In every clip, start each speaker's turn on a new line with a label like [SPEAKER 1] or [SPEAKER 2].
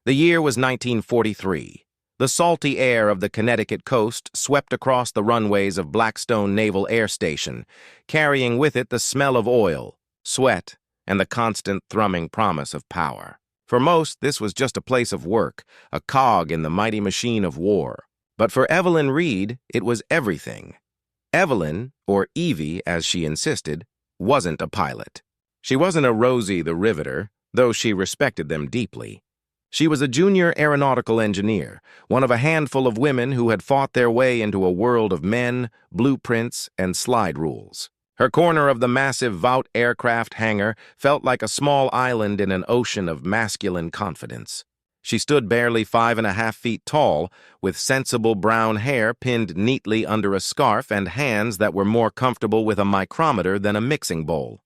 [SPEAKER 1] The year was 1943. The salty air of the Connecticut coast swept across the runways of Blackstone Naval Air Station, carrying with it the smell of oil, sweat, and the constant thrumming promise of power. For most, this was just a place of work, a cog in the mighty machine of war. But for Evelyn Reed, it was everything. Evelyn, or Evie as she insisted, wasn't a pilot. She wasn't a Rosie the Riveter, though she respected them deeply. She was a junior aeronautical engineer, one of a handful of women who had fought their way into a world of men, blueprints, and slide rules. Her corner of the massive Vought aircraft hangar felt like a small island in an ocean of masculine confidence. She stood barely 5.5 feet tall, with sensible brown hair pinned neatly under a scarf and hands that were more comfortable with a micrometer than a mixing bowl.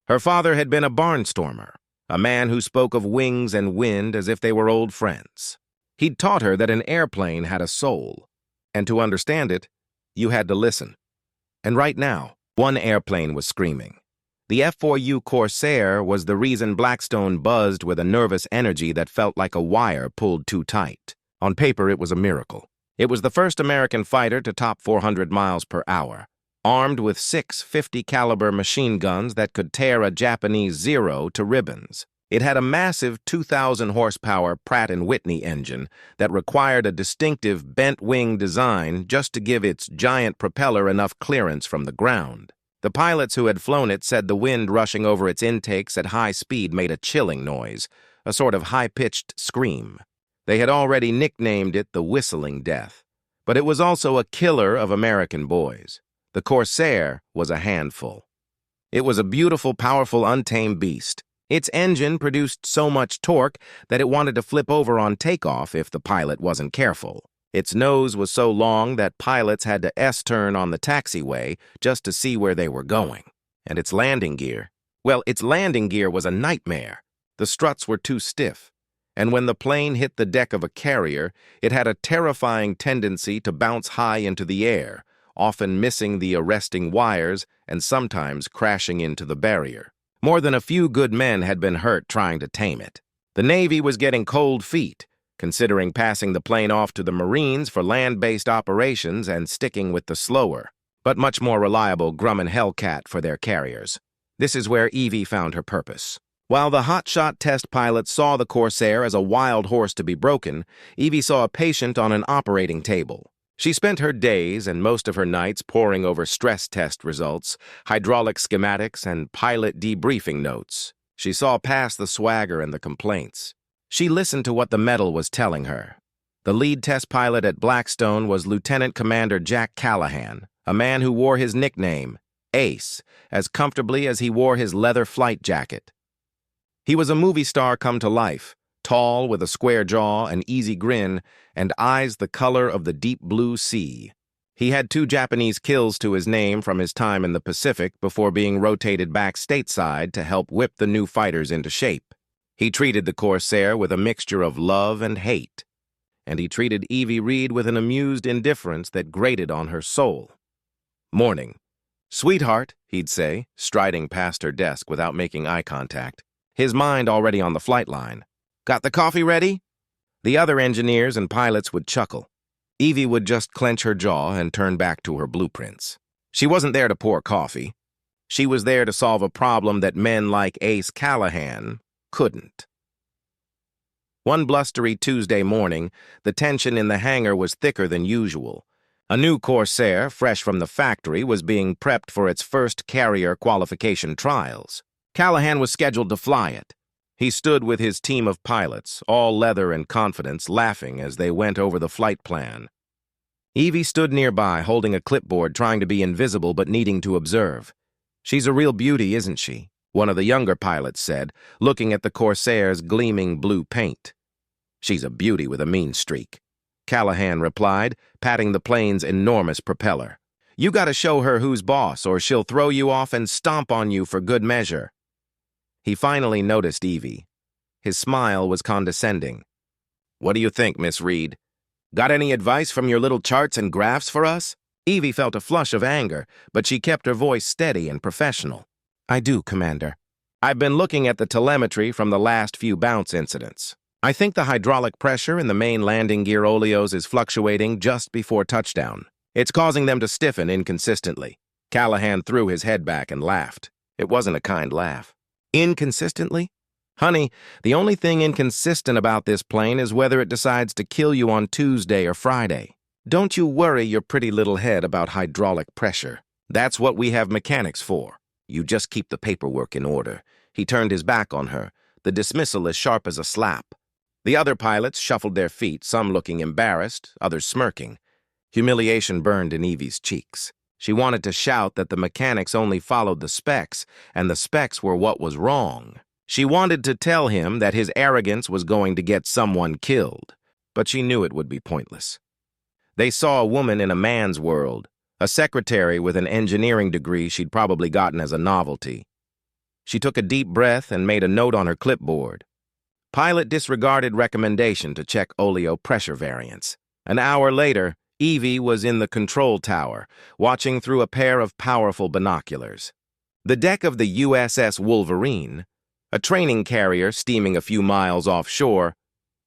[SPEAKER 1] Her father had been a barnstormer, a man who spoke of wings and wind as if they were old friends. He'd taught her that an airplane had a soul, and to understand it, you had to listen. And right now, one airplane was screaming. The F4U Corsair was the reason Blackstone buzzed with a nervous energy that felt like a wire pulled too tight. On paper, it was a miracle. It was the first American fighter to top 400 miles per hour, armed with 6 50-caliber machine guns that could tear a Japanese Zero to ribbons. It had a massive 2,000-horsepower Pratt & Whitney engine that required a distinctive bent-wing design just to give its giant propeller enough clearance from the ground. The pilots who had flown it said the wind rushing over its intakes at high speed made a chilling noise, a sort of high-pitched scream. They had already nicknamed it the Whistling Death, but it was also a killer of American boys. The Corsair was a handful. It was a beautiful, powerful, untamed beast. Its engine produced so much torque that it wanted to flip over on takeoff if the pilot wasn't careful. Its nose was so long that pilots had to S-turn on the taxiway just to see where they were going. And its landing gear, well, its landing gear was a nightmare. The struts were too stiff, and when the plane hit the deck of a carrier, it had a terrifying tendency to bounce high into the air, often missing the arresting wires and sometimes crashing into the barrier. More than a few good men had been hurt trying to tame it. The Navy was getting cold feet, considering passing the plane off to the Marines for land-based operations and sticking with the slower, but much more reliable Grumman Hellcat for their carriers. This is where Evie found her purpose. While the hotshot test pilots saw the Corsair as a wild horse to be broken, Evie saw a patient on an operating table. She spent her days and most of her nights poring over stress test results, hydraulic schematics, and pilot debriefing notes. She saw past the swagger and the complaints. She listened to what the medal was telling her. The lead test pilot at Blackstone was Lieutenant Commander Jack Callahan, a man who wore his nickname, Ace, as comfortably as he wore his leather flight jacket. He was a movie star come to life, tall with a square jaw, an easy grin, and eyes the color of the deep blue sea. He had 2 Japanese kills to his name from his time in the Pacific before being rotated back stateside to help whip the new fighters into shape. He treated the Corsair with a mixture of love and hate, and he treated Evie Reed with an amused indifference that grated on her soul. Morning. "Sweetheart," he'd say, striding past her desk without making eye contact, his mind already on the flight line. "Got the coffee ready?" The other engineers and pilots would chuckle. Evie would just clench her jaw and turn back to her blueprints. She wasn't there to pour coffee. She was there to solve a problem that men like Ace Callahan couldn't. One blustery Tuesday morning, the tension in the hangar was thicker than usual. A new Corsair, fresh from the factory, was being prepped for its first carrier qualification trials. Callahan was scheduled to fly it. He stood with his team of pilots, all leather and confidence, laughing as they went over the flight plan. Evie stood nearby, holding a clipboard, trying to be invisible but needing to observe. "She's a real beauty, isn't she?" one of the younger pilots said, looking at the Corsair's gleaming blue paint. "She's a beauty with a mean streak," Callahan replied, patting the plane's enormous propeller. "You gotta show her who's boss, or she'll throw you off and stomp on you for good measure." He finally noticed Evie. His smile was condescending. "What do you think, Miss Reed? Got any advice from your little charts and graphs for us?" Evie felt a flush of anger, but she kept her voice steady and professional. "I do, Commander. I've been looking at the telemetry from the last few bounce incidents. I think the hydraulic pressure in the main landing gear oleos is fluctuating just before touchdown. It's causing them to stiffen inconsistently. Callahan threw his head back and laughed. It wasn't a kind laugh. Inconsistently? Honey, the only thing inconsistent about this plane is whether it decides to kill you on Tuesday or Friday. Don't you worry your pretty little head about hydraulic pressure. That's what we have mechanics for. You just keep the paperwork in order. He turned his back on her, the dismissal as sharp as a slap. The other pilots shuffled their feet, some looking embarrassed, others smirking. Humiliation burned in Evie's cheeks. She wanted to shout that the mechanics only followed the specs, and the specs were what was wrong. She wanted to tell him that his arrogance was going to get someone killed, but she knew it would be pointless. They saw a woman in a man's world, a secretary with an engineering degree she'd probably gotten as a novelty. She took a deep breath and made a note on her clipboard. Pilot disregarded recommendation to check oleo pressure variance. An hour later, Evie was in the control tower, watching through a pair of powerful binoculars. The deck of the USS Wolverine, a training carrier steaming a few miles offshore,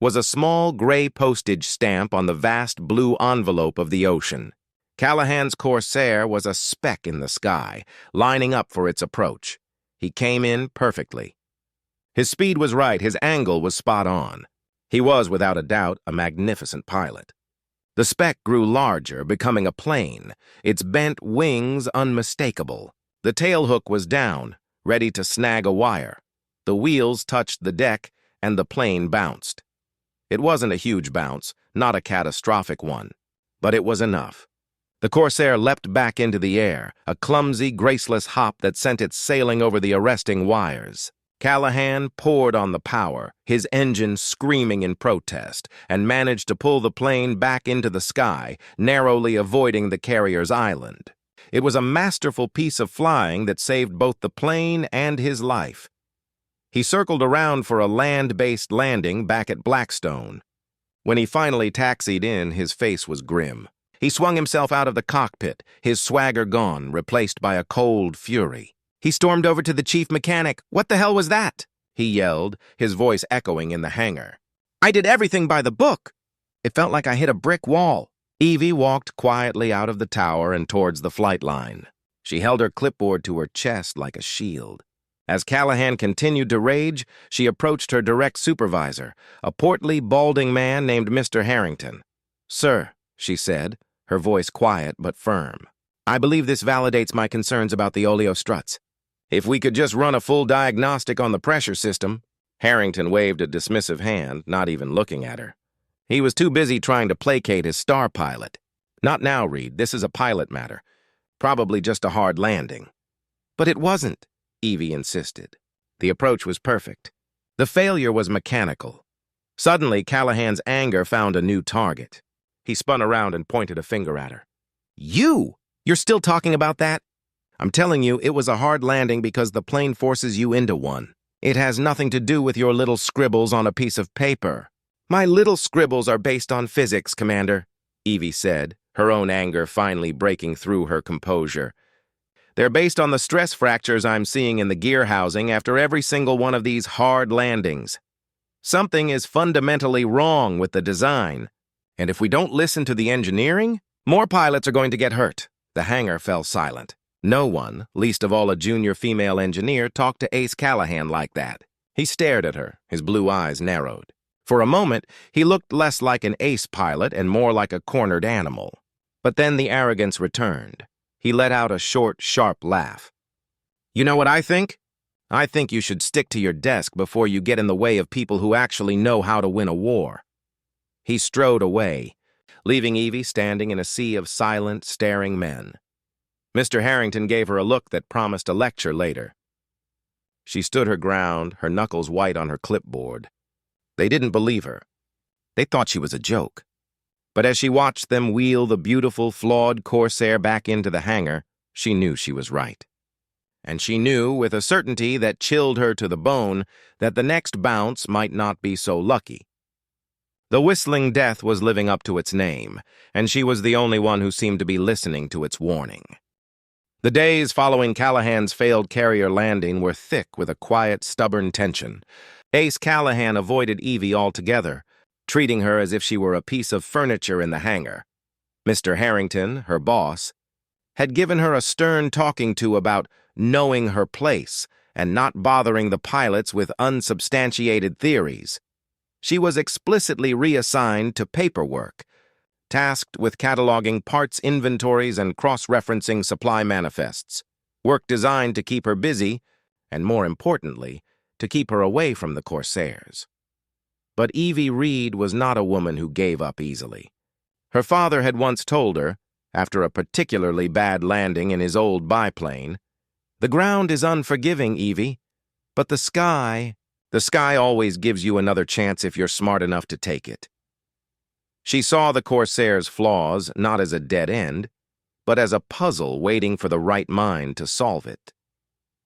[SPEAKER 1] was a small gray postage stamp on the vast blue envelope of the ocean. Callahan's Corsair was a speck in the sky, lining up for its approach. He came in perfectly. His speed was right, his angle was spot on. He was, without a doubt, a magnificent pilot. The speck grew larger, becoming a plane, its bent wings unmistakable. The tailhook was down, ready to snag a wire. The wheels touched the deck, and the plane bounced. It wasn't a huge bounce, not a catastrophic one, but it was enough. The Corsair leapt back into the air, a clumsy, graceless hop that sent it sailing over the arresting wires. Callahan poured on the power, his engine screaming in protest, and managed to pull the plane back into the sky, narrowly avoiding the carrier's island. It was a masterful piece of flying that saved both the plane and his life. He circled around for a land-based landing back at Blackstone. When he finally taxied in, his face was grim. He swung himself out of the cockpit, his swagger gone, replaced by a cold fury. He stormed over to the chief mechanic. "What the hell was that?" he yelled, his voice echoing in the hangar. "I did everything by the book." It felt like I hit a brick wall. Evie walked quietly out of the tower and towards the flight line. She held her clipboard to her chest like a shield. As Callahan continued to rage, she approached her direct supervisor, a portly, balding man named Mr. Harrington. "Sir," she said, her voice quiet but firm, "I believe this validates my concerns about the oleo struts. If we could just run a full diagnostic on the pressure system." Harrington waved a dismissive hand, not even looking at her. He was too busy trying to placate his star pilot. "Not now, Reed. This is a pilot matter. Probably just a hard landing." "But it wasn't," Evie insisted. The approach was perfect. The failure was mechanical. Suddenly, Callahan's anger found a new target. He spun around and pointed a finger at her. "You! You're still talking about that? I'm telling you, it was a hard landing because the plane forces you into one. It has nothing to do with your little scribbles on a piece of paper." "My little scribbles are based on physics, Commander," Evie said, her own anger finally breaking through her composure. "They're based on the stress fractures I'm seeing in the gear housing after every single one of these hard landings. Something is fundamentally wrong with the design. And if we don't listen to the engineering, more pilots are going to get hurt." The hangar fell silent. No one, least of all a junior female engineer, talked to Ace Callahan like that. He stared at her, his blue eyes narrowed. For a moment, he looked less like an ace pilot and more like a cornered animal. But then the arrogance returned. He let out a short, sharp laugh. "You know what I think? I think you should stick to your desk before you get in the way of people who actually know how to win a war." He strode away, leaving Evie standing in a sea of silent, staring men. Mr. Harrington gave her a look that promised a lecture later. She stood her ground, her knuckles white on her clipboard. They didn't believe her. They thought she was a joke. But as she watched them wheel the beautiful, flawed Corsair back into the hangar, she knew she was right. And she knew, with a certainty that chilled her to the bone, that the next bounce might not be so lucky. The whistling death was living up to its name, and she was the only one who seemed to be listening to its warning. The days following Callahan's failed carrier landing were thick with a quiet, stubborn tension. Ace Callahan avoided Evie altogether, treating her as if she were a piece of furniture in the hangar. Mr. Harrington, her boss, had given her a stern talking to about knowing her place and not bothering the pilots with unsubstantiated theories. She was explicitly reassigned to paperwork, tasked with cataloging parts inventories and cross-referencing supply manifests, work designed to keep her busy, and more importantly, to keep her away from the Corsairs. But Evie Reed was not a woman who gave up easily. Her father had once told her, after a particularly bad landing in his old biplane, "The ground is unforgiving, Evie, but the sky always gives you another chance if you're smart enough to take it." She saw the Corsairs' flaws not as a dead end, but as a puzzle waiting for the right mind to solve it.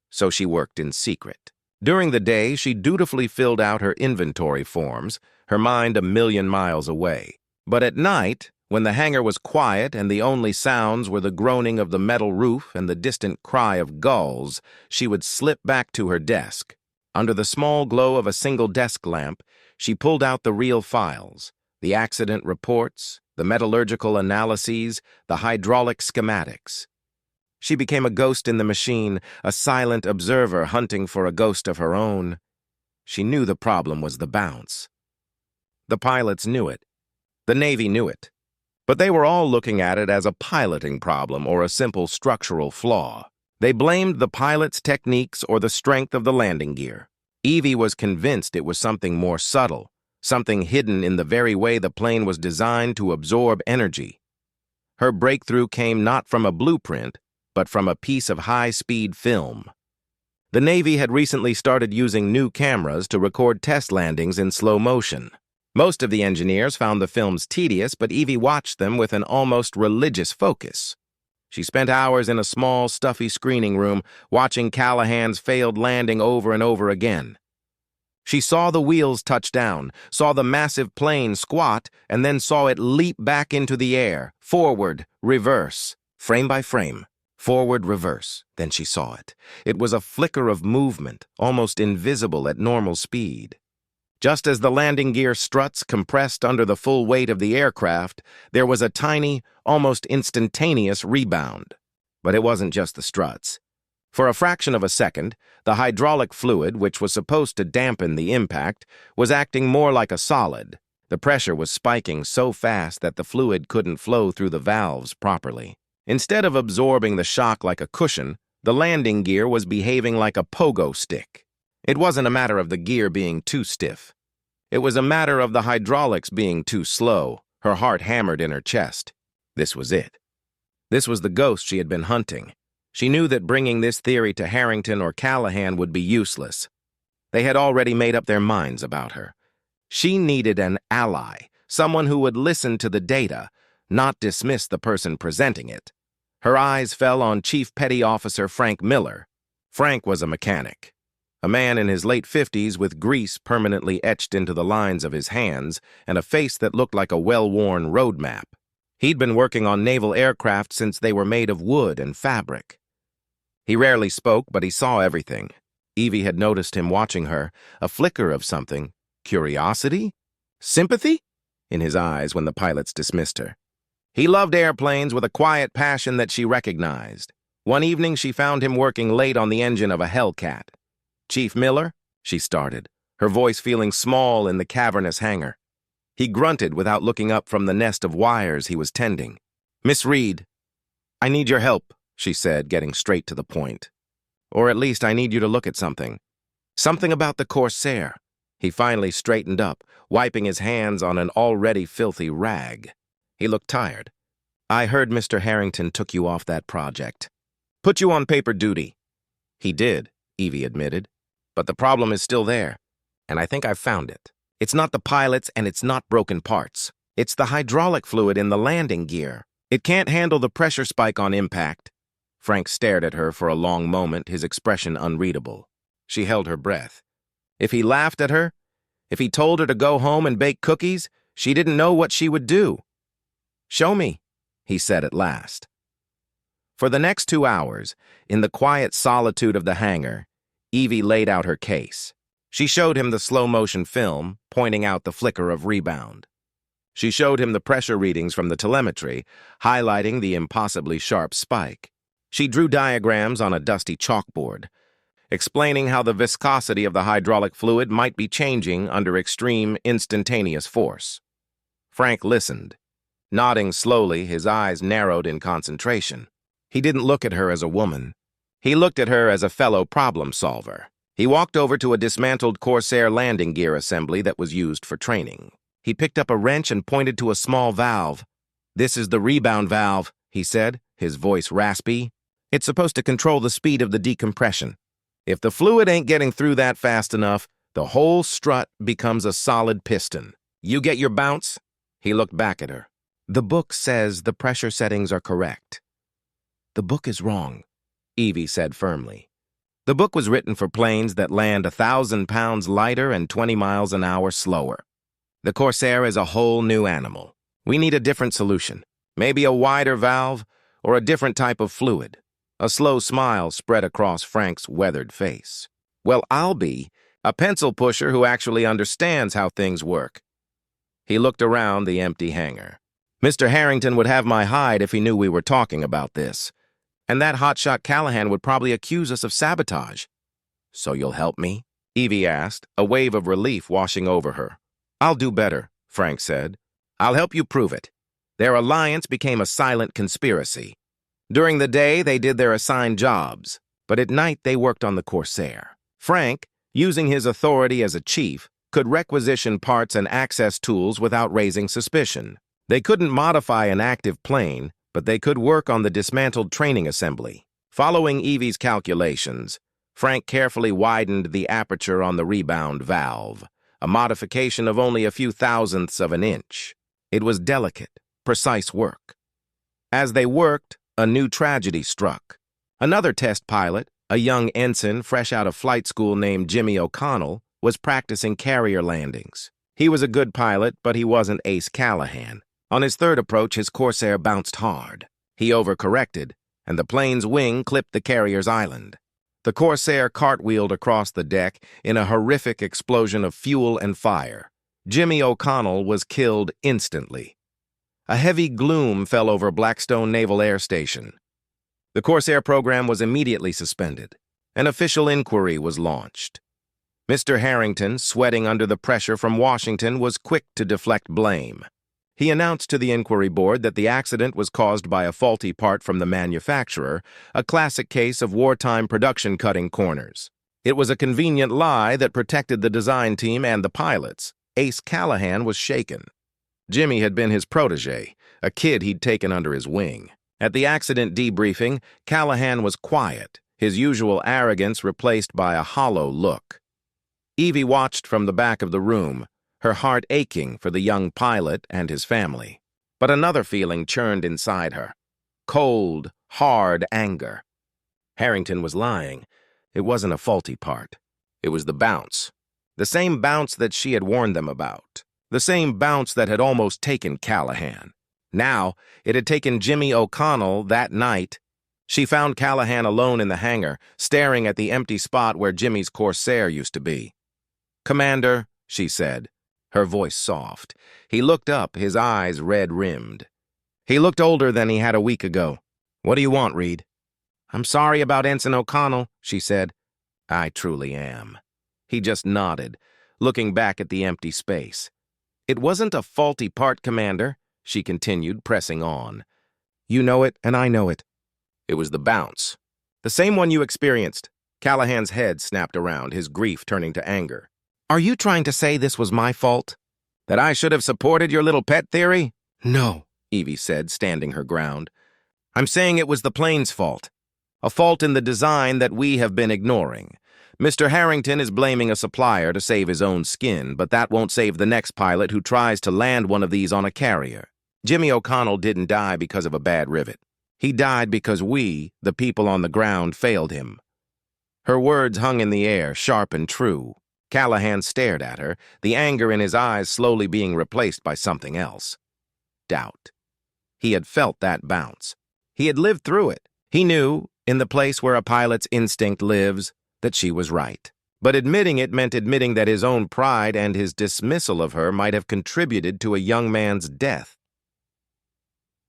[SPEAKER 1] So she worked in secret. During the day, she dutifully filled out her inventory forms, her mind a million miles away. But at night, when the hangar was quiet and the only sounds were the groaning of the metal roof and the distant cry of gulls, she would slip back to her desk. Under the small glow of a single desk lamp, she pulled out the real files, the accident reports, the metallurgical analyses, the hydraulic schematics. She became a ghost in the machine, a silent observer hunting for a ghost of her own. She knew the problem was the bounce. The pilots knew it. The Navy knew it. But they were all looking at it as a piloting problem or a simple structural flaw. They blamed the pilot's techniques or the strength of the landing gear. Evie was convinced it was something more subtle, something hidden in the very way the plane was designed to absorb energy. Her breakthrough came not from a blueprint, but from a piece of high-speed film. The Navy had recently started using new cameras to record test landings in slow motion. Most of the engineers found the films tedious, but Evie watched them with an almost religious focus. She spent hours in a small, stuffy screening room, watching Callahan's failed landing over and over again. She saw the wheels touch down, saw the massive plane squat, and then saw it leap back into the air, forward, reverse, frame by frame. Forward, reverse. Then she saw it. It was a flicker of movement, almost invisible at normal speed. Just as the landing gear struts compressed under the full weight of the aircraft, there was a tiny, almost instantaneous rebound. But it wasn't just the struts. For a fraction of a second, the hydraulic fluid, which was supposed to dampen the impact, was acting more like a solid. The pressure was spiking so fast that the fluid couldn't flow through the valves properly. Instead of absorbing the shock like a cushion, the landing gear was behaving like a pogo stick. It wasn't a matter of the gear being too stiff. It was a matter of the hydraulics being too slow. Her heart hammered in her chest. This was it. This was the ghost she had been hunting. She knew that bringing this theory to Harrington or Callahan would be useless. They had already made up their minds about her. She needed an ally, someone who would listen to the data, not dismiss the person presenting it. Her eyes fell on Chief Petty Officer Frank Miller. Frank was a mechanic, a man in his late 50s with grease permanently etched into the lines of his hands and a face that looked like a well-worn road map. He'd been working on naval aircraft since they were made of wood and fabric. He rarely spoke, but he saw everything. Evie had noticed him watching her, a flicker of something, curiosity, sympathy, in his eyes when the pilots dismissed her. He loved airplanes with a quiet passion that she recognized. One evening, she found him working late on the engine of a Hellcat. "Chief Miller?" she started, her voice feeling small in the cavernous hangar. He grunted without looking up from the nest of wires he was tending. "Miss Reed, I need your help," she said, getting straight to the point. "Or at least I need you to look at something. Something about the Corsair." He finally straightened up, wiping his hands on an already filthy rag. He looked tired. "I heard Mr. Harrington took you off that project. Put you on paper duty." "He did," Evie admitted. "But the problem is still there, and I think I've found it. It's not the pilots and it's not broken parts. It's the hydraulic fluid in the landing gear. It can't handle the pressure spike on impact." Frank stared at her for a long moment, his expression unreadable. She held her breath. If he laughed at her, if he told her to go home and bake cookies, she didn't know what she would do. "Show me," he said at last. For the next 2 hours, in the quiet solitude of the hangar, Evie laid out her case. She showed him the slow-motion film, pointing out the flicker of rebound. She showed him the pressure readings from the telemetry, highlighting the impossibly sharp spike. She drew diagrams on a dusty chalkboard, explaining how the viscosity of the hydraulic fluid might be changing under extreme instantaneous force. Frank listened. Nodding slowly, his eyes narrowed in concentration. He didn't look at her as a woman. He looked at her as a fellow problem solver. He walked over to a dismantled Corsair landing gear assembly that was used for training. He picked up a wrench and pointed to a small valve. "This is the rebound valve," he said, his voice raspy. "It's supposed to control the speed of the decompression. If the fluid ain't getting through that fast enough, the whole strut becomes a solid piston. You get your bounce?" He looked back at her. "The book says the pressure settings are correct." "The book is wrong," Evie said firmly. "The book was written for planes that land 1,000 pounds lighter and 20 miles an hour slower. The Corsair is a whole new animal. We need a different solution. Maybe a wider valve or a different type of fluid." A slow smile spread across Frank's weathered face. "Well, I'll be a pencil pusher who actually understands how things work." He looked around the empty hangar. "Mr. Harrington would have my hide if he knew we were talking about this. And that hotshot Callahan would probably accuse us of sabotage." "So you'll help me?" Evie asked, a wave of relief washing over her. "I'll do better," Frank said. "I'll help you prove it." Their alliance became a silent conspiracy. During the day, they did their assigned jobs, but at night they worked on the Corsair. Frank, using his authority as a chief, could requisition parts and access tools without raising suspicion. They couldn't modify an active plane, but they could work on the dismantled training assembly. Following Evie's calculations, Frank carefully widened the aperture on the rebound valve, a modification of only a few thousandths of an inch. It was delicate, precise work. As they worked, a new tragedy struck. Another test pilot, a young ensign fresh out of flight school named Jimmy O'Connell, was practicing carrier landings. He was a good pilot, but he wasn't Ace Callahan. On his third approach, his Corsair bounced hard. He overcorrected, and the plane's wing clipped the carrier's island. The Corsair cartwheeled across the deck in a horrific explosion of fuel and fire. Jimmy O'Connell was killed instantly. A heavy gloom fell over Blackstone Naval Air Station. The Corsair program was immediately suspended. An official inquiry was launched. Mr. Harrington, sweating under the pressure from Washington, was quick to deflect blame. He announced to the inquiry board that the accident was caused by a faulty part from the manufacturer, a classic case of wartime production cutting corners. It was a convenient lie that protected the design team and the pilots. Ace Callahan was shaken. Jimmy had been his protege, a kid he'd taken under his wing. At the accident debriefing, Callahan was quiet, his usual arrogance replaced by a hollow look. Evie watched from the back of the room, her heart aching for the young pilot and his family. But another feeling churned inside her. Cold, hard anger. Harrington was lying. It wasn't a faulty part. It was the bounce. The same bounce that she had warned them about. The same bounce that had almost taken Callahan. Now, it had taken Jimmy O'Connell that night. She found Callahan alone in the hangar, staring at the empty spot where Jimmy's Corsair used to be. "Commander," she said, her voice soft. He looked up, his eyes red-rimmed. He looked older than he had a week ago. "What do you want, Reed?" "I'm sorry about Ensign O'Connell," she said. "I truly am." He just nodded, looking back at the empty space. "It wasn't a faulty part, Commander," she continued, pressing on. "You know it, and I know it. It was the bounce. The same one you experienced." Callahan's head snapped around, his grief turning to anger. "Are you trying to say this was my fault? That I should have supported your little pet theory?" "No," Evie said, standing her ground. "I'm saying it was the plane's fault. A fault in the design that we have been ignoring. Mr. Harrington is blaming a supplier to save his own skin, but that won't save the next pilot who tries to land one of these on a carrier. Jimmy O'Connell didn't die because of a bad rivet. He died because we, the people on the ground, failed him." Her words hung in the air, sharp and true. Callahan stared at her, the anger in his eyes slowly being replaced by something else. Doubt. He had felt that bounce. He had lived through it. He knew, in the place where a pilot's instinct lives, that she was right. But admitting it meant admitting that his own pride and his dismissal of her might have contributed to a young man's death.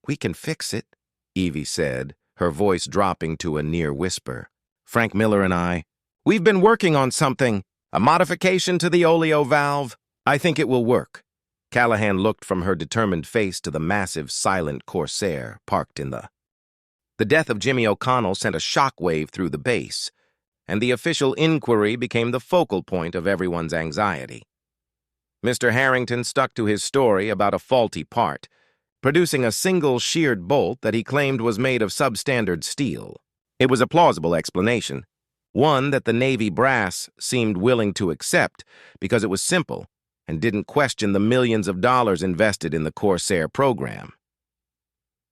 [SPEAKER 1] "We can fix it," Evie said, her voice dropping to a near whisper. "Frank Miller and we've been working on something, a modification to the oleo valve. I think it will work." Callahan looked from her determined face to the massive, silent Corsair parked in the... The death of Jimmy O'Connell sent a shockwave through the base, and the official inquiry became the focal point of everyone's anxiety. Mr. Harrington stuck to his story about a faulty part, producing a single sheared bolt that he claimed was made of substandard steel. It was a plausible explanation, one that the Navy brass seemed willing to accept because it was simple and didn't question the millions of dollars invested in the Corsair program.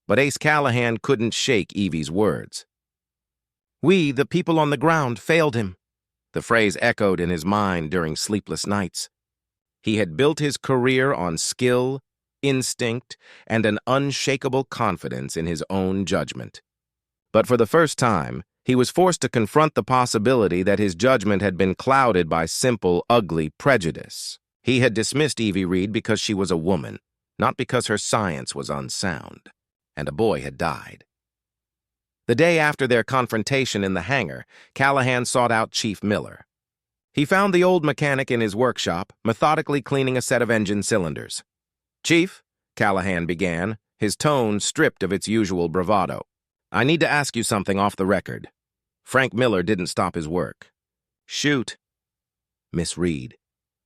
[SPEAKER 1] But Ace Callahan couldn't shake Evie's words. "We, the people on the ground, failed him." The phrase echoed in his mind during sleepless nights. He had built his career on skill, instinct, and an unshakable confidence in his own judgment. But for the first time, he was forced to confront the possibility that his judgment had been clouded by simple, ugly prejudice. He had dismissed Evie Reed because she was a woman, not because her science was unsound, and a boy had died. The day after their confrontation in the hangar, Callahan sought out Chief Miller. He found the old mechanic in his workshop, methodically cleaning a set of engine cylinders. "Chief," Callahan began, his tone stripped of its usual bravado, "I need to ask you something off the record." Frank Miller didn't stop his work. "Shoot." "Miss Reed.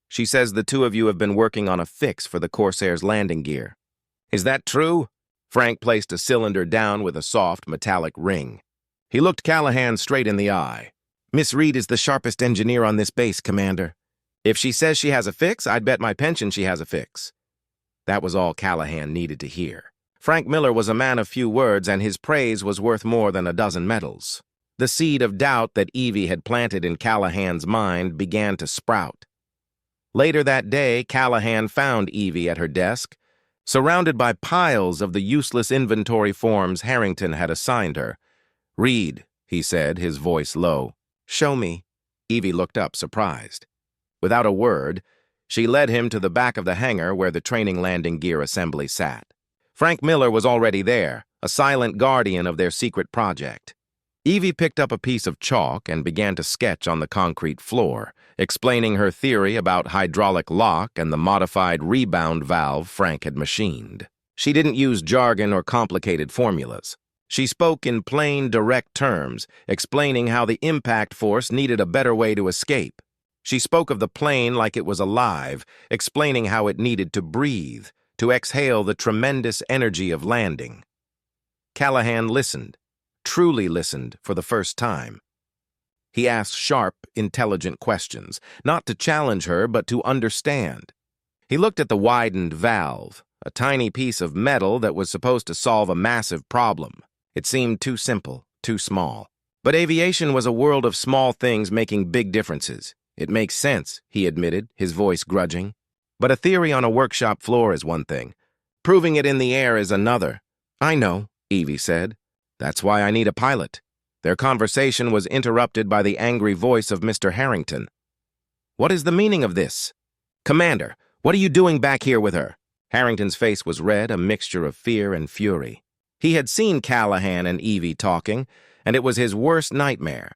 [SPEAKER 1] She says the two of you have been working on a fix for the Corsairs' landing gear. Is that true?" Frank placed a cylinder down with a soft, metallic ring. He looked Callahan straight in the eye. "Miss Reed is the sharpest engineer on this base, Commander. If she says she has a fix, I'd bet my pension she has a fix." That was all Callahan needed to hear. Frank Miller was a man of few words, and his praise was worth more than a dozen medals. The seed of doubt that Evie had planted in Callahan's mind began to sprout. Later that day, Callahan found Evie at her desk, surrounded by piles of the useless inventory forms Harrington had assigned her. "Reed," he said, his voice low. "Show me." Evie looked up, surprised. Without a word, she led him to the back of the hangar where the training landing gear assembly sat. Frank Miller was already there, a silent guardian of their secret project. Evie picked up a piece of chalk and began to sketch on the concrete floor, explaining her theory about hydraulic lock and the modified rebound valve Frank had machined. She didn't use jargon or complicated formulas. She spoke in plain, direct terms, explaining how the impact force needed a better way to escape. She spoke of the plane like it was alive, explaining how it needed to breathe, to exhale the tremendous energy of landing. Callahan listened, truly listened for the first time. He asked sharp, intelligent questions, not to challenge her, but to understand. He looked at the widened valve, a tiny piece of metal that was supposed to solve a massive problem. It seemed too simple, too small. But aviation was a world of small things making big differences. "It makes sense," he admitted, his voice grudging. "But a theory on a workshop floor is one thing. Proving it in the air is another." "I know," Evie said. "That's why I need a pilot." Their conversation was interrupted by the angry voice of Mr. Harrington. "What is the meaning of this? Commander, what are you doing back here with her?" Harrington's face was red, a mixture of fear and fury. He had seen Callahan and Evie talking, and it was his worst nightmare.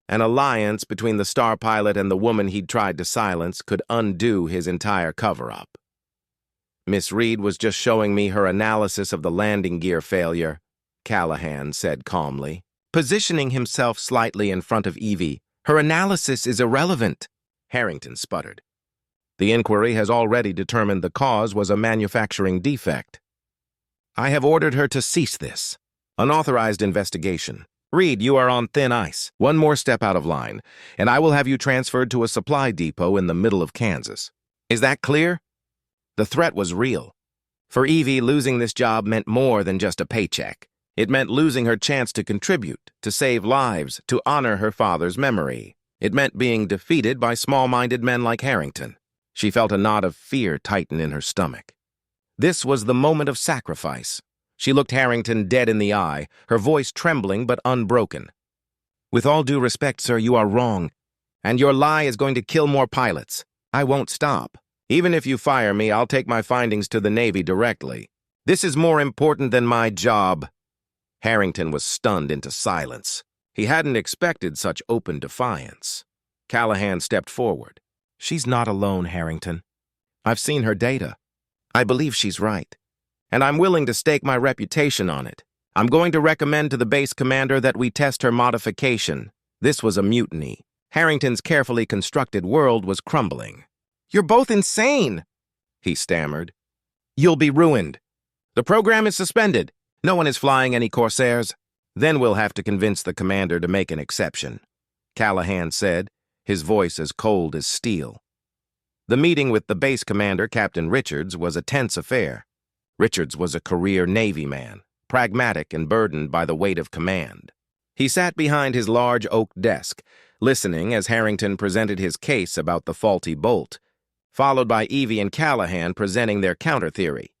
[SPEAKER 1] An alliance between the star pilot and the woman he'd tried to silence could undo his entire cover-up. "Miss Reed was just showing me her analysis of the landing gear failure," Callahan said calmly, positioning himself slightly in front of Evie. "Her analysis is irrelevant," Harrington sputtered. "The inquiry has already determined the cause was a manufacturing defect. I have ordered her to cease this. Unauthorized investigation. Reed, you are on thin ice. One more step out of line, and I will have you transferred to a supply depot in the middle of Kansas. Is that clear?" The threat was real. For Evie, losing this job meant more than just a paycheck. It meant losing her chance to contribute, to save lives, to honor her father's memory. It meant being defeated by small-minded men like Harrington. She felt a knot of fear tighten in her stomach. This was the moment of sacrifice. She looked Harrington dead in the eye, her voice trembling but unbroken. "With all due respect, sir, you are wrong. And your lie is going to kill more pilots. I won't stop. Even if you fire me, I'll take my findings to the Navy directly. This is more important than my job." Harrington was stunned into silence. He hadn't expected such open defiance. Callahan stepped forward. "She's not alone, Harrington. I've seen her data. I believe she's right. And I'm willing to stake my reputation on it. I'm going to recommend to the base commander that we test her modification. This was a mutiny." Harrington's carefully constructed world was crumbling. "You're both insane," he stammered. "You'll be ruined. The program is suspended. No one is flying any Corsairs. Then we'll have to convince the commander to make an exception," Callahan said, his voice as cold as steel. The meeting with the base commander, Captain Richards, was a tense affair. Richards was a career Navy man, pragmatic and burdened by the weight of command. He sat behind his large oak desk, listening as Harrington presented his case about the faulty bolt, followed by Evie and Callahan presenting their counter-theory.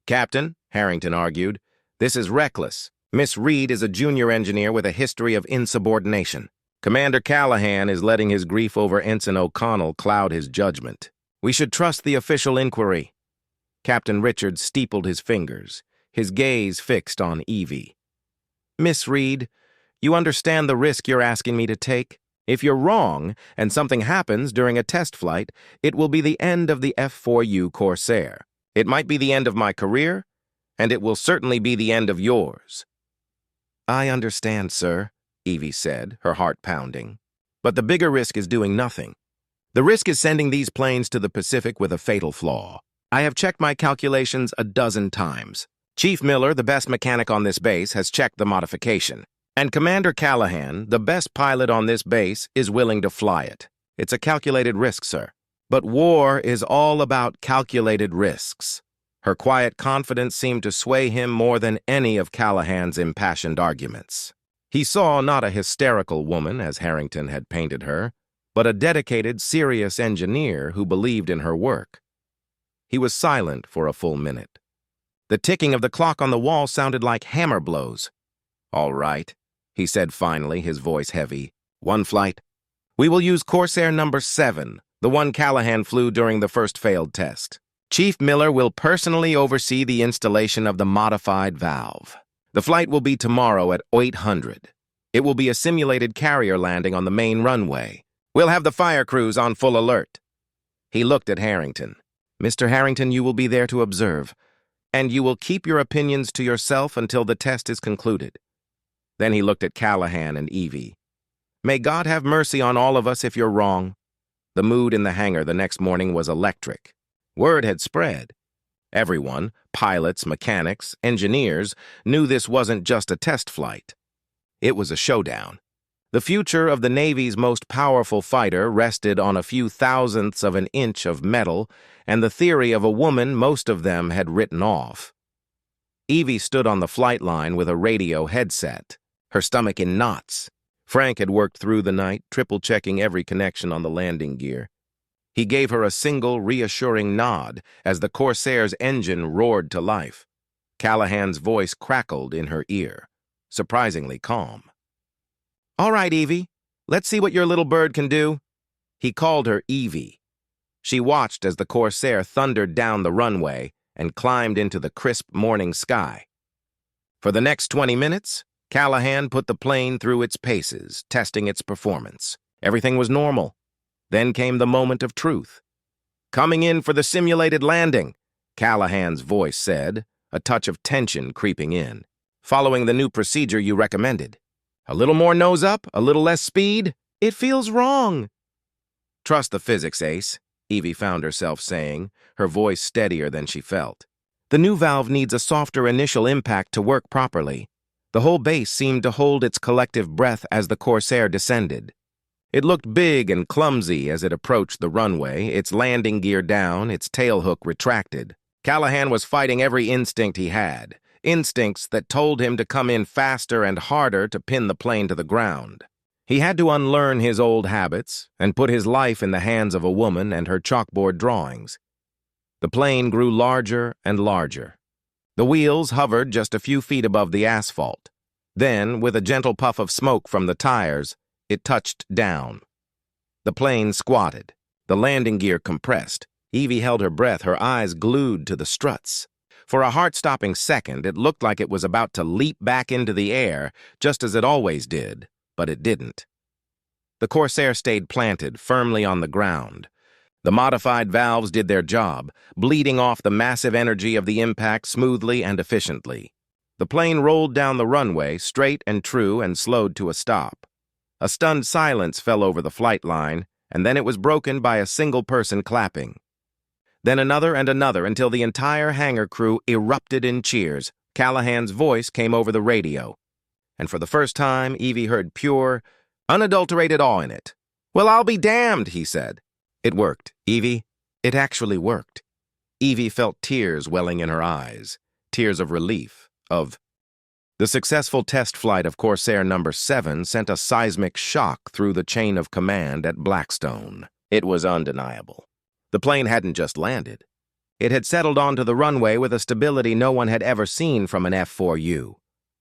[SPEAKER 1] "Captain," Harrington argued, "this is reckless. Miss Reed is a junior engineer with a history of insubordination. Commander Callahan is letting his grief over Ensign O'Connell cloud his judgment. We should trust the official inquiry." Captain Richards steepled his fingers, his gaze fixed on Evie. "Miss Reed, you understand the risk you're asking me to take? If you're wrong and something happens during a test flight, it will be the end of the F4U Corsair. It might be the end of my career, and it will certainly be the end of yours." "I understand, sir," Evie said, her heart pounding. "But the bigger risk is doing nothing. The risk is sending these planes to the Pacific with a fatal flaw. I have checked my calculations a dozen times. Chief Miller, the best mechanic on this base, has checked the modification. And Commander Callahan, the best pilot on this base, is willing to fly it. It's a calculated risk, sir. But war is all about calculated risks." Her quiet confidence seemed to sway him more than any of Callahan's impassioned arguments. He saw not a hysterical woman, as Harrington had painted her, but a dedicated, serious engineer who believed in her work. He was silent for a full minute. The ticking of the clock on the wall sounded like hammer blows. "All right," he said finally, his voice heavy. "One flight. We will use Corsair number 7, the one Callahan flew during the first failed test. Chief Miller will personally oversee the installation of the modified valve. The flight will be tomorrow at 800. It will be a simulated carrier landing on the main runway. We'll have the fire crews on full alert." He looked at Harrington. "Mr. Harrington, you will be there to observe, and you will keep your opinions to yourself until the test is concluded." Then he looked at Callahan and Evie. "May God have mercy on all of us if you're wrong." The mood in the hangar the next morning was electric. Word had spread. Everyone, pilots, mechanics, engineers, knew this wasn't just a test flight. It was a showdown. The future of the Navy's most powerful fighter rested on a few thousandths of an inch of metal and the theory of a woman most of them had written off. Evie stood on the flight line with a radio headset, her stomach in knots. Frank had worked through the night, triple-checking every connection on the landing gear. He gave her a single, reassuring nod as the Corsair's engine roared to life. Callahan's voice crackled in her ear, surprisingly calm. "All right, Evie, let's see what your little bird can do." He called her Evie. She watched as the Corsair thundered down the runway and climbed into the crisp morning sky. For the next 20 minutes, Callahan put the plane through its paces, testing its performance. Everything was normal. Then came the moment of truth. "Coming in for the simulated landing," Callahan's voice said, a touch of tension creeping in. "Following the new procedure you recommended. A little more nose up, a little less speed. It feels wrong." "Trust the physics, Ace," Evie found herself saying, her voice steadier than she felt. "The new valve needs a softer initial impact to work properly." The whole base seemed to hold its collective breath as the Corsair descended. It looked big and clumsy as it approached the runway, its landing gear down, its tailhook retracted. Callahan was fighting every instinct he had, instincts that told him to come in faster and harder to pin the plane to the ground. He had to unlearn his old habits and put his life in the hands of a woman and her chalkboard drawings. The plane grew larger and larger. The wheels hovered just a few feet above the asphalt. Then, with a gentle puff of smoke from the tires, it touched down. The plane squatted, the landing gear compressed. Evie held her breath, her eyes glued to the struts. For a heart-stopping second, it looked like it was about to leap back into the air, just as it always did, but it didn't. The Corsair stayed planted, firmly on the ground. The modified valves did their job, bleeding off the massive energy of the impact smoothly and efficiently. The plane rolled down the runway, straight and true, and slowed to a stop. A stunned silence fell over the flight line, and then it was broken by a single person clapping. Then another and another until the entire hangar crew erupted in cheers. Callahan's voice came over the radio, and for the first time, Evie heard pure, unadulterated awe in it. "Well, I'll be damned," he said. It worked, Evie. It actually worked. Evie felt tears welling in her eyes, tears of relief, of... The successful test flight of Corsair No. 7 sent a seismic shock through the chain of command at Blackstone. It was undeniable. The plane hadn't just landed. It had settled onto the runway with a stability no one had ever seen from an F4U.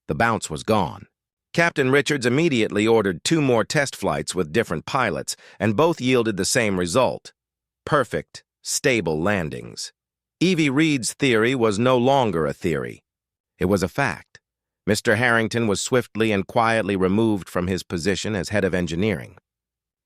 [SPEAKER 1] The bounce was gone. Captain Richards immediately ordered 2 more test flights with different pilots, and both yielded the same result: perfect, stable landings. Evie Reed's theory was no longer a theory. It was a fact. Mr. Harrington was swiftly and quietly removed from his position as head of engineering.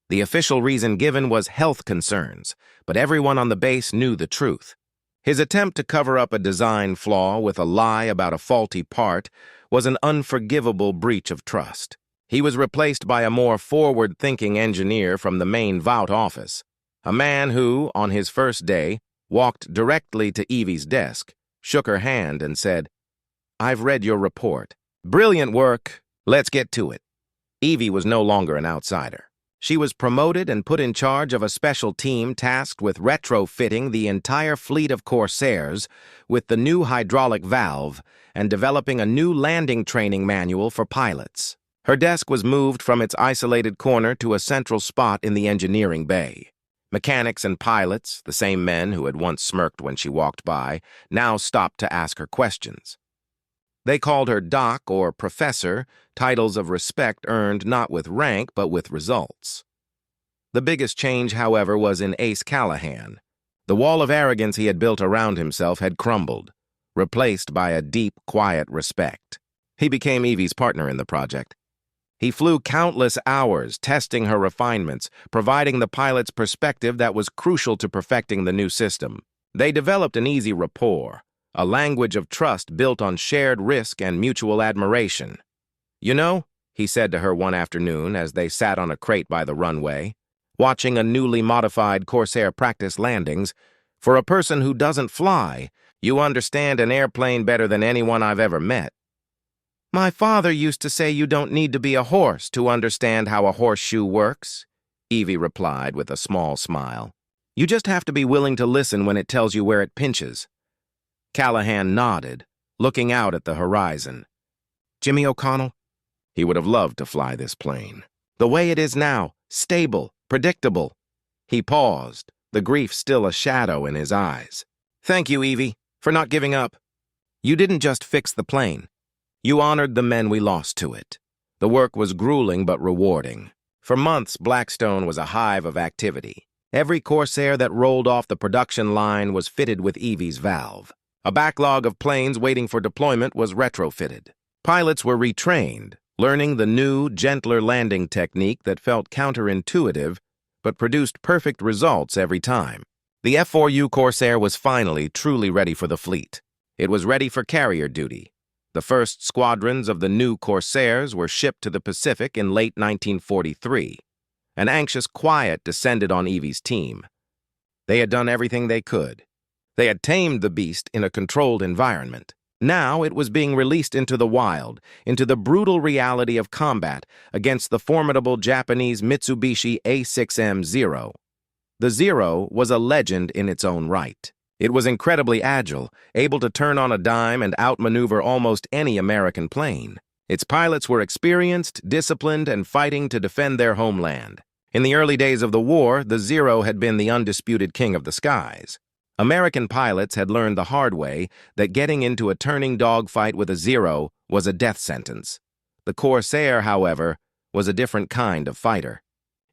[SPEAKER 1] The official reason given was health concerns, but everyone on the base knew the truth. His attempt to cover up a design flaw with a lie about a faulty part was an unforgivable breach of trust. He was replaced by a more forward-thinking engineer from the main Vault office, a man who, on his first day, walked directly to Evie's desk, shook her hand, and said, "I've read your report. Brilliant work. Let's get to it." Evie was no longer an outsider. She was promoted and put in charge of a special team tasked with retrofitting the entire fleet of Corsairs with the new hydraulic valve and developing a new landing training manual for pilots. Her desk was moved from its isolated corner to a central spot in the engineering bay. Mechanics and pilots, the same men who had once smirked when she walked by, now stopped to ask her questions. They called her Doc or Professor, titles of respect earned not with rank but with results. The biggest change, however, was in Ace Callahan. The wall of arrogance he had built around himself had crumbled, replaced by a deep, quiet respect. He became Evie's partner in the project. He flew countless hours testing her refinements, providing the pilot's perspective that was crucial to perfecting the new system. They developed an easy rapport, a language of trust built on shared risk and mutual admiration. "You know," he said to her one afternoon as they sat on a crate by the runway, watching a newly modified Corsair practice landings, "for a person who doesn't fly, you understand an airplane better than anyone I've ever met." "My father used to say you don't need to be a horse to understand how a horseshoe works," Evie replied with a small smile. "You just have to be willing to listen when it tells you where it pinches." Callahan nodded, looking out at the horizon. Jimmy O'Connell? He would have loved to fly this plane. The way it is now, stable, predictable. He paused, the grief still a shadow in his eyes. "Thank you, Evie, for not giving up. You didn't just fix the plane. You honored the men we lost to it." The work was grueling but rewarding. For months, Blackstone was a hive of activity. Every Corsair that rolled off the production line was fitted with Evie's valve. A backlog of planes waiting for deployment was retrofitted. Pilots were retrained, learning the new, gentler landing technique that felt counterintuitive but produced perfect results every time. The F4U Corsair was finally truly ready for the fleet. It was ready for carrier duty. The first squadrons of the new Corsairs were shipped to the Pacific in late 1943. An anxious quiet descended on Evie's team. They had done everything they could. They had tamed the beast in a controlled environment. Now it was being released into the wild, into the brutal reality of combat against the formidable Japanese Mitsubishi A6M-0. The Zero was a legend in its own right. It was incredibly agile, able to turn on a dime and outmaneuver almost any American plane. Its pilots were experienced, disciplined, and fighting to defend their homeland. In the early days of the war, the Zero had been the undisputed king of the skies. American pilots had learned the hard way that getting into a turning dogfight with a Zero was a death sentence. The Corsair, however, was a different kind of fighter.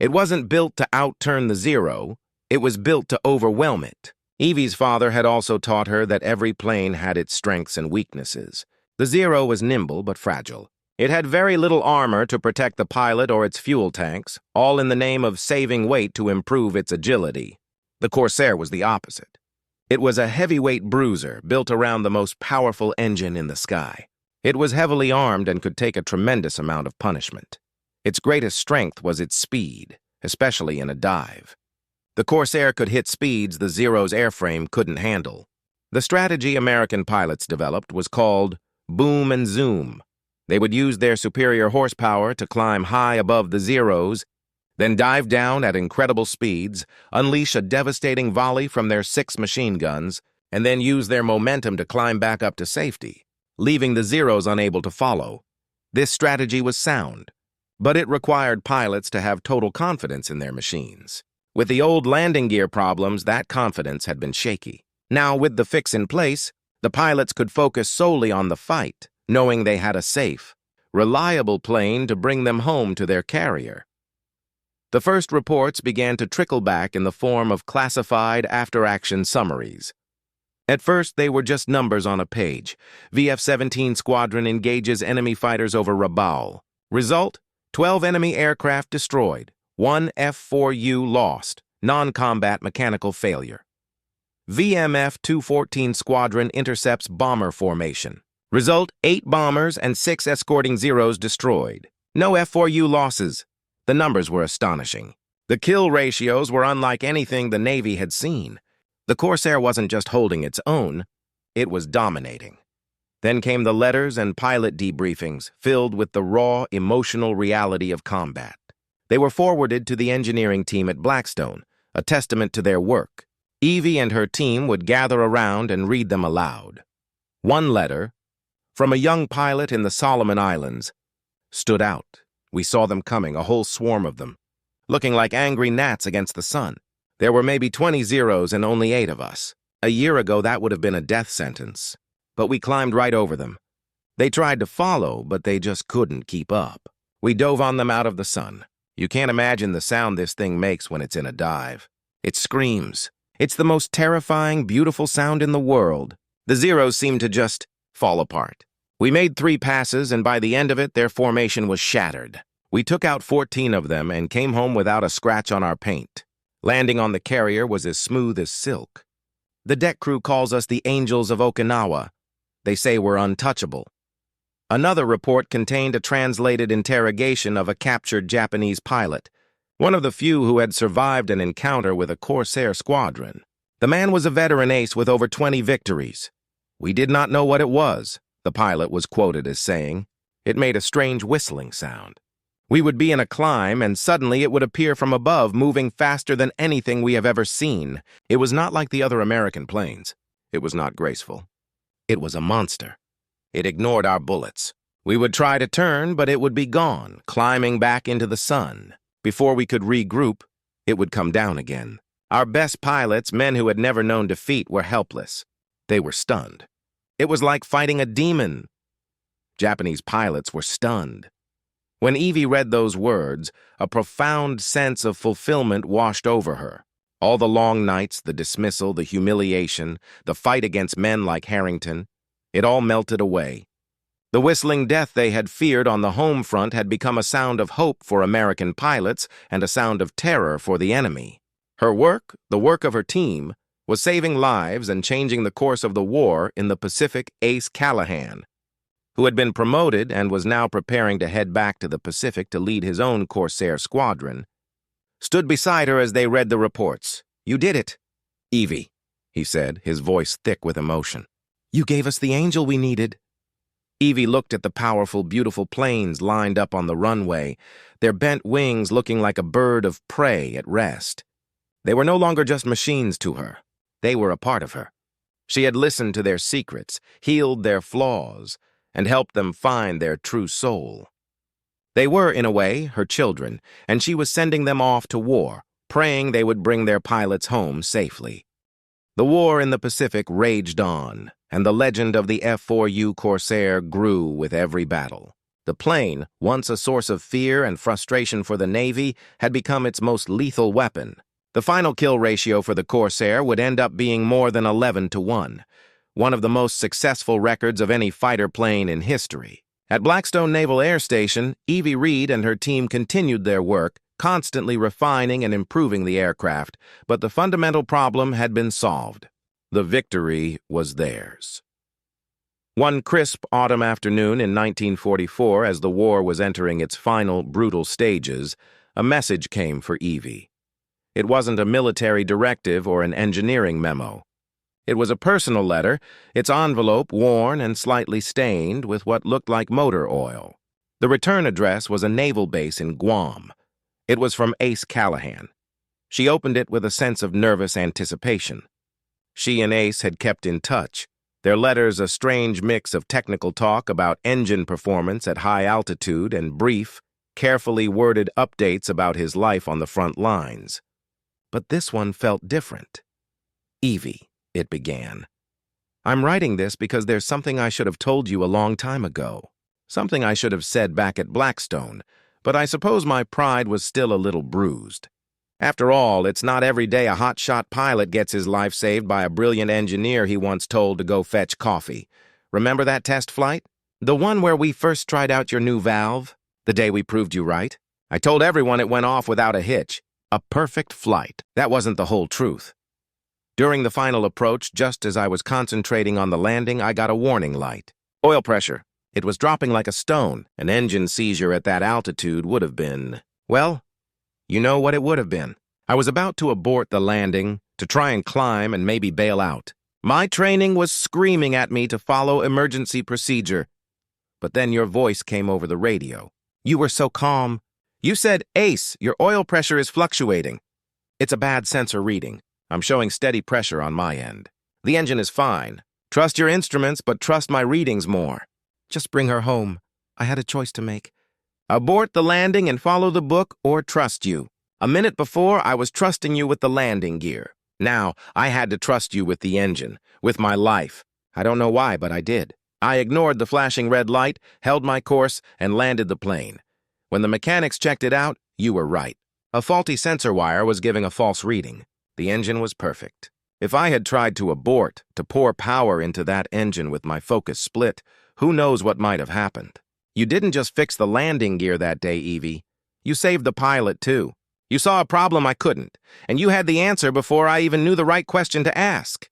[SPEAKER 1] It wasn't built to outturn the Zero, it was built to overwhelm it. Evie's father had also taught her that every plane had its strengths and weaknesses. The Zero was nimble but fragile. It had very little armor to protect the pilot or its fuel tanks, all in the name of saving weight to improve its agility. The Corsair was the opposite. It was a heavyweight bruiser built around the most powerful engine in the sky. It was heavily armed and could take a tremendous amount of punishment. Its greatest strength was its speed, especially in a dive. The Corsair could hit speeds the Zero's airframe couldn't handle. The strategy American pilots developed was called boom and zoom. They would use their superior horsepower to climb high above the Zeros, then dive down at incredible speeds, unleash a devastating volley from their 6 machine guns, and then use their momentum to climb back up to safety, leaving the Zeros unable to follow. This strategy was sound, but it required pilots to have total confidence in their machines. With the old landing gear problems, that confidence had been shaky. Now, with the fix in place, the pilots could focus solely on the fight, knowing they had a safe, reliable plane to bring them home to their carrier. The first reports began to trickle back in the form of classified after-action summaries. At first, they were just numbers on a page. VF-17 Squadron engages enemy fighters over Rabaul. Result: 12 enemy aircraft destroyed, 1 F4U lost, non-combat mechanical failure. VMF-214 Squadron intercepts bomber formation. Result: 8 bombers and 6 escorting Zeros destroyed. No F4U losses. The numbers were astonishing. The kill ratios were unlike anything the Navy had seen. The Corsair wasn't just holding its own, it was dominating. Then came the letters and pilot debriefings, filled with the raw, emotional reality of combat. They were forwarded to the engineering team at Blackstone, a testament to their work. Evie and her team would gather around and read them aloud. One letter, from a young pilot in the Solomon Islands, stood out. We saw them coming, a whole swarm of them, looking like angry gnats against the sun. There were maybe 20 Zeros and only 8 of us. A year ago, that would have been a death sentence. But we climbed right over them. They tried to follow, but they just couldn't keep up. We dove on them out of the sun. You can't imagine the sound this thing makes when it's in a dive. It screams. It's the most terrifying, beautiful sound in the world. The Zeros seemed to just fall apart. We made 3 passes, and by the end of it, their formation was shattered. We took out 14 of them and came home without a scratch on our paint. Landing on the carrier was as smooth as silk. The deck crew calls us the Angels of Okinawa. They say we're untouchable. Another report contained a translated interrogation of a captured Japanese pilot, one of the few who had survived an encounter with a Corsair squadron. The man was a veteran ace with over 20 victories. We did not know what it was, the pilot was quoted as saying. It made a strange whistling sound. We would be in a climb, and suddenly it would appear from above, moving faster than anything we have ever seen. It was not like the other American planes. It was not graceful. It was a monster. It ignored our bullets. We would try to turn, but it would be gone, climbing back into the sun. Before we could regroup, it would come down again. Our best pilots, men who had never known defeat, were helpless. They were stunned. It was like fighting a demon. Japanese pilots were stunned. When Evie read those words, a profound sense of fulfillment washed over her. All the long nights, the dismissal, the humiliation, the fight against men like Harrington, it all melted away. The whistling death they had feared on the home front had become a sound of hope for American pilots and a sound of terror for the enemy. Her work, the work of her team, was saving lives and changing the course of the war in the Pacific. Ace Callahan, who had been promoted and was now preparing to head back to the Pacific to lead his own Corsair squadron, stood beside her as they read the reports. "You did it, Evie," he said, his voice thick with emotion. "You gave us the angel we needed." Evie looked at the powerful, beautiful planes lined up on the runway, their bent wings looking like a bird of prey at rest. They were no longer just machines to her. They were a part of her. She had listened to their secrets, healed their flaws, and helped them find their true soul. They were, in a way, her children, and she was sending them off to war, praying they would bring their pilots home safely. The war in the Pacific raged on, and the legend of the F4U Corsair grew with every battle. The plane, once a source of fear and frustration for the Navy, had become its most lethal weapon. The final kill ratio for the Corsair would end up being more than 11-1, one of the most successful records of any fighter plane in history. At Blackstone Naval Air Station, Evie Reed and her team continued their work, constantly refining and improving the aircraft, but the fundamental problem had been solved. The victory was theirs. One crisp autumn afternoon in 1944, as the war was entering its final, brutal stages, a message came for Evie. It wasn't a military directive or an engineering memo. It was a personal letter, its envelope worn and slightly stained with what looked like motor oil. The return address was a naval base in Guam. It was from Ace Callahan. She opened it with a sense of nervous anticipation. She and Ace had kept in touch, their letters a strange mix of technical talk about engine performance at high altitude and brief, carefully worded updates about his life on the front lines. But this one felt different. "Evie," it began, "I'm writing this because there's something I should have told you a long time ago. Something I should have said back at Blackstone, but I suppose my pride was still a little bruised. After all, it's not every day a hotshot pilot gets his life saved by a brilliant engineer he once told to go fetch coffee. Remember that test flight? The one where we first tried out your new valve? The day we proved you right? I told everyone it went off without a hitch. A perfect flight. That wasn't the whole truth. During the final approach, just as I was concentrating on the landing, I got a warning light. Oil pressure. It was dropping like a stone. An engine seizure at that altitude would have been, well, you know what it would have been. I was about to abort the landing, to try and climb and maybe bail out. My training was screaming at me to follow emergency procedure. But then your voice came over the radio. You were so calm. You said, "Ace, your oil pressure is fluctuating." It's a bad sensor reading. I'm showing steady pressure on my end. The engine is fine. Trust your instruments, but trust my readings more. Just bring her home. I had a choice to make. Abort the landing and follow the book, or trust you. A minute before, I was trusting you with the landing gear. Now, I had to trust you with the engine, with my life. I don't know why, but I did. I ignored the flashing red light, held my course, and landed the plane. When the mechanics checked it out, you were right. A faulty sensor wire was giving a false reading. The engine was perfect. If I had tried to abort, to pour power into that engine with my focus split, who knows what might have happened. You didn't just fix the landing gear that day, Evie. You saved the pilot, too. You saw a problem I couldn't, and you had the answer before I even knew the right question to ask.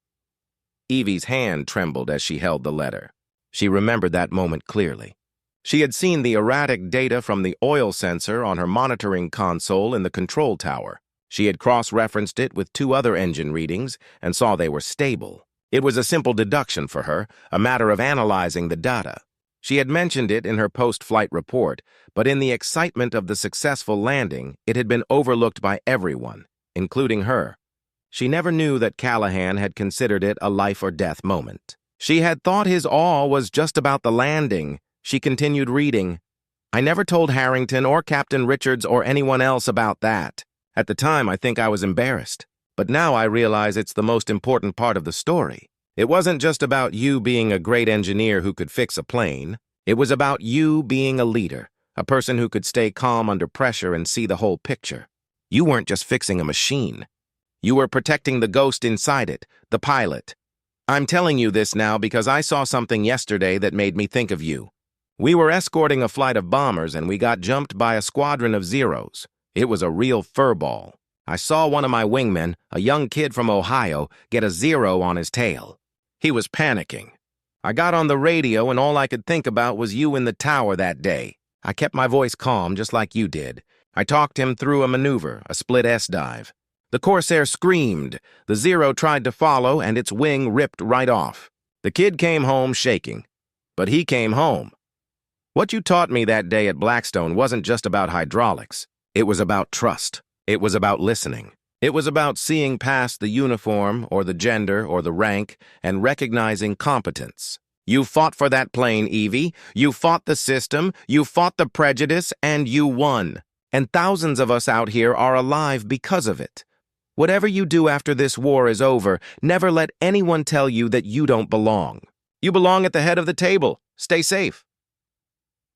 [SPEAKER 1] Evie's hand trembled as she held the letter. She remembered that moment clearly. She had seen the erratic data from the oil sensor on her monitoring console in the control tower. She had cross-referenced it with 2 other engine readings and saw they were stable. It was a simple deduction for her, a matter of analyzing the data. She had mentioned it in her post-flight report, but in the excitement of the successful landing, it had been overlooked by everyone, including her. She never knew that Callahan had considered it a life-or-death moment. She had thought his awe was just about the landing. She continued reading. I never told Harrington or Captain Richards or anyone else about that. At the time, I think I was embarrassed. But now I realize it's the most important part of the story. It wasn't just about you being a great engineer who could fix a plane. It was about you being a leader, a person who could stay calm under pressure and see the whole picture. You weren't just fixing a machine. You were protecting the ghost inside it, the pilot. I'm telling you this now because I saw something yesterday that made me think of you. We were escorting a flight of bombers and we got jumped by a squadron of Zeros. It was a real furball. I saw one of my wingmen, a young kid from Ohio, get a Zero on his tail. He was panicking. I got on the radio and all I could think about was you in the tower that day. I kept my voice calm just like you did. I talked him through a maneuver, a split S-dive. The Corsair screamed. The Zero tried to follow and its wing ripped right off. The kid came home shaking. But he came home. What you taught me that day at Blackstone wasn't just about hydraulics. It was about trust. It was about listening. It was about seeing past the uniform or the gender or the rank and recognizing competence. You fought for that plane, Evie. You fought the system. You fought the prejudice, and you won. And thousands of us out here are alive because of it. Whatever you do after this war is over, never let anyone tell you that you don't belong. You belong at the head of the table. Stay safe.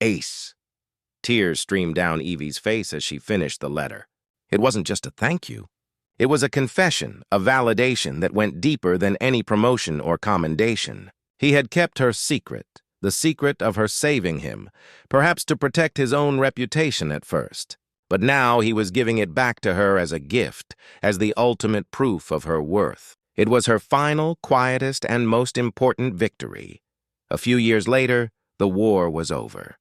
[SPEAKER 1] Ace. Tears streamed down Evie's face as she finished the letter. It wasn't just a thank you. It was a confession, a validation that went deeper than any promotion or commendation. He had kept her secret, the secret of her saving him, perhaps to protect his own reputation at first. But now he was giving it back to her as a gift, as the ultimate proof of her worth. It was her final, quietest, and most important victory. A few years later, the war was over.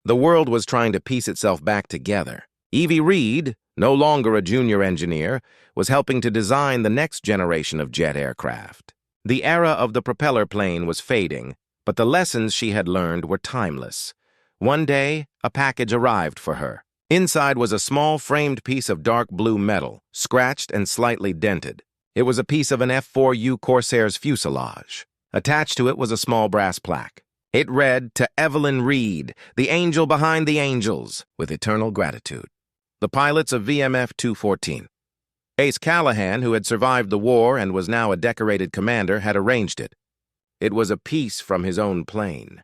[SPEAKER 1] The world was trying to piece itself back together. Evie Reed, no longer a junior engineer, was helping to design the next generation of jet aircraft. The era of the propeller plane was fading, but the lessons she had learned were timeless. One day, a package arrived for her. Inside was a small framed piece of dark blue metal, scratched and slightly dented. It was a piece of an F4U Corsairs fuselage. Attached to it was a small brass plaque. It read, "To Evelyn Reed, the angel behind the angels, with eternal gratitude." The pilots of VMF 214. Ace Callahan, who had survived the war and was now a decorated commander, had arranged it. It was a piece from his own plane.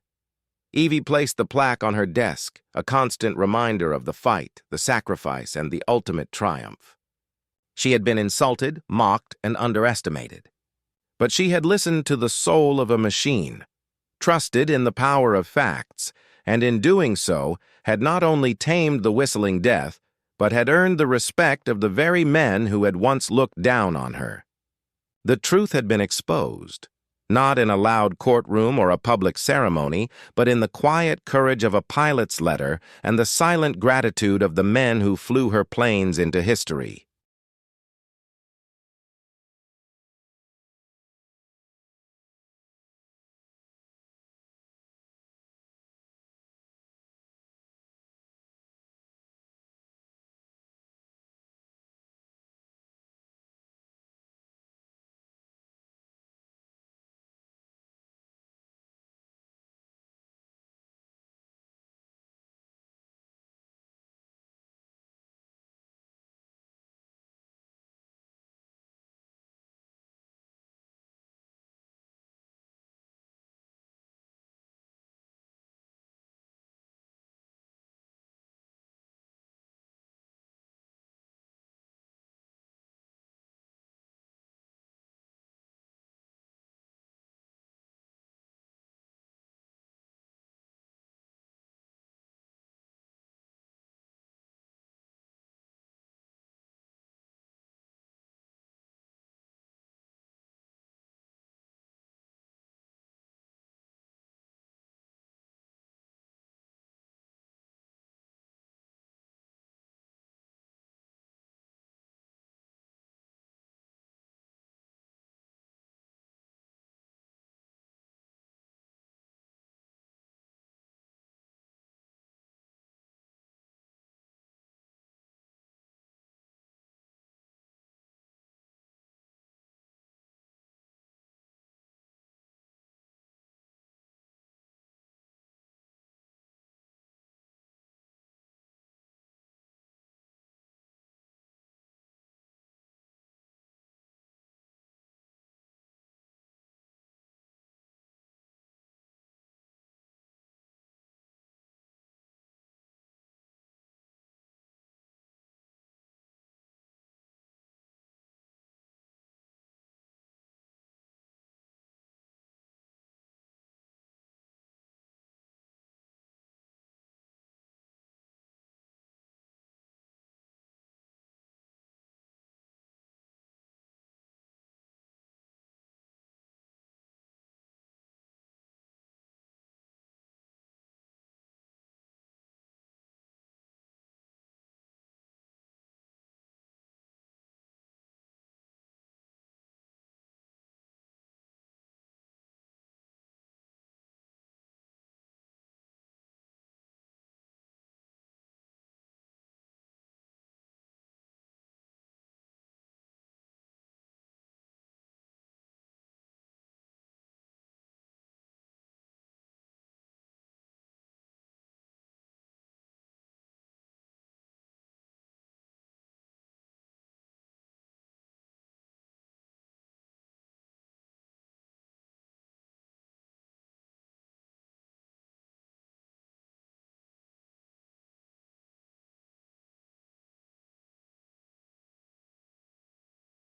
[SPEAKER 1] Evie placed the plaque on her desk, a constant reminder of the fight, the sacrifice, and the ultimate triumph. She had been insulted, mocked, and underestimated. But she had listened to the soul of a machine, trusted in the power of facts, and in doing so had not only tamed the whistling death, but had earned the respect of the very men who had once looked down on her. The truth had been exposed, not in a loud courtroom or a public ceremony, but in the quiet courage of a pilot's letter and the silent gratitude of the men who flew her planes into history.